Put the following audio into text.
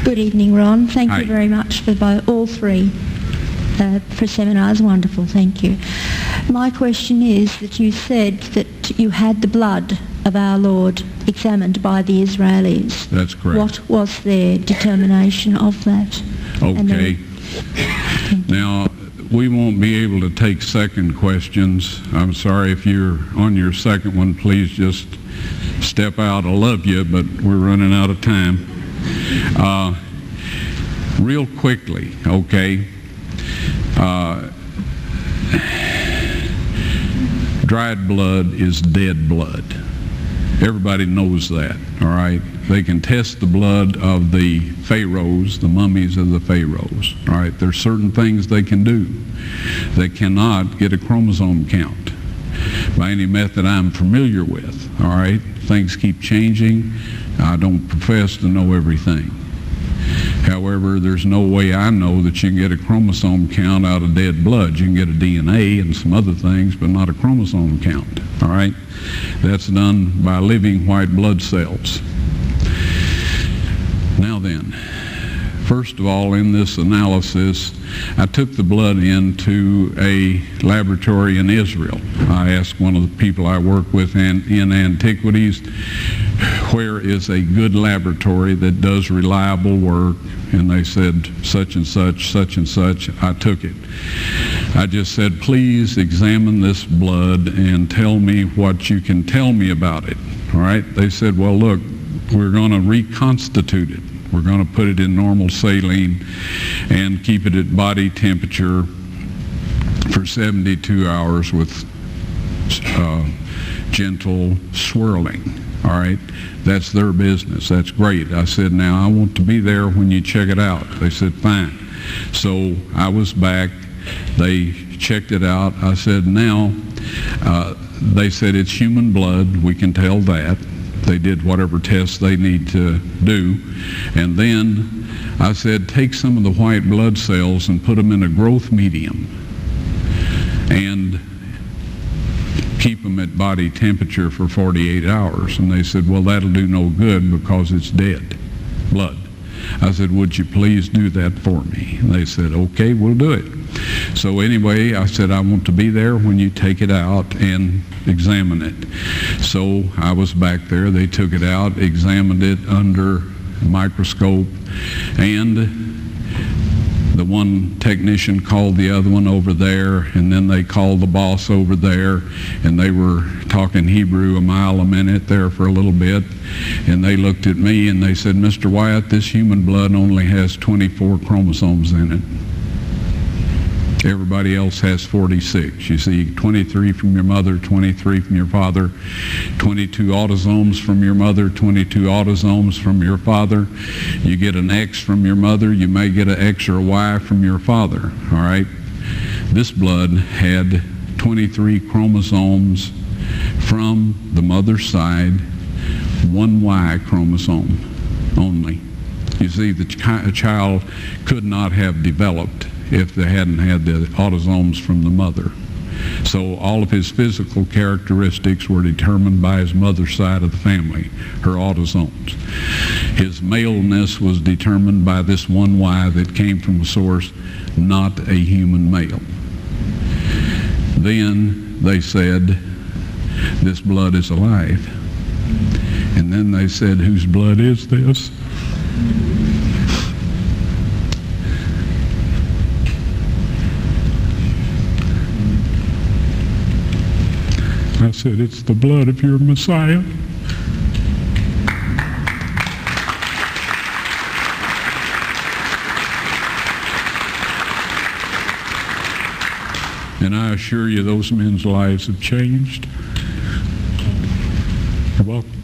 Good evening, Ron. Thank Hi. you very much for all three for seminars. Wonderful, thank you. My question is that you said that you had the blood of our Lord examined by the Israelis. That's correct. What was their determination of that? Okay. Now, we won't be able to take second questions. I'm sorry if you're on your second one, please just step out. I love you, but we're running out of time. Real quickly, okay. Dried blood is dead blood. Everybody knows that, all right? They can test the blood of the pharaohs, the mummies of the pharaohs, all right? There's certain things they can do. They cannot get a chromosome count by any method I'm familiar with, all right? Things keep changing. I don't profess to know everything. However, there's no way I know that you can get a chromosome count out of dead blood. You can get a DNA and some other things, but not a chromosome count, all right? That's done by living white blood cells. Now then, first of all, in this analysis, I took the blood into a laboratory in Israel. I asked one of the people I work with in antiquities, where is a good laboratory that does reliable work? And they said, such and such, such and such. I took it. I just said, please examine this blood and tell me what you can tell me about it. All right? They said, well, look, we're going to reconstitute it. We're going to put it in normal saline and keep it at body temperature for 72 hours with gentle swirling. All right, that's their business. That's great. I said, now I want to be there when you check it out. They said, fine. So I was back. They checked it out. I said, now, they said it's human blood. We can tell that. They did whatever tests they need to do. And then I said, take some of the white blood cells and put them in a growth medium and keep them at body temperature for 48 hours. And they said, well, that'll do no good because it's dead blood. I said, would you please do that for me? And they said, okay, we'll do it. So anyway, I said, I want to be there when you take it out and examine it. So I was back there. They took it out, examined it under a microscope, and the one technician called the other one over there, and then they called the boss over there, and they were talking Hebrew a mile a minute there for a little bit, and they looked at me and they said, Mr. Wyatt, this human blood only has 24 chromosomes in it. Everybody else has 46. You see, 23 from your mother, 23 from your father, 22 autosomes from your mother, 22 autosomes from your father. You get an X from your mother, you may get an X or a Y from your father, all right? This blood had 23 chromosomes from the mother's side, one Y chromosome only. You see, the child could not have developed if they hadn't had the autosomes from the mother. So all of his physical characteristics were determined by his mother's side of the family, her autosomes. His maleness was determined by this one Y that came from a source, not a human male. Then they said, this blood is alive. And then they said, whose blood is this? I said, it's the blood of your Messiah. And I assure you, those men's lives have changed. You're welcome.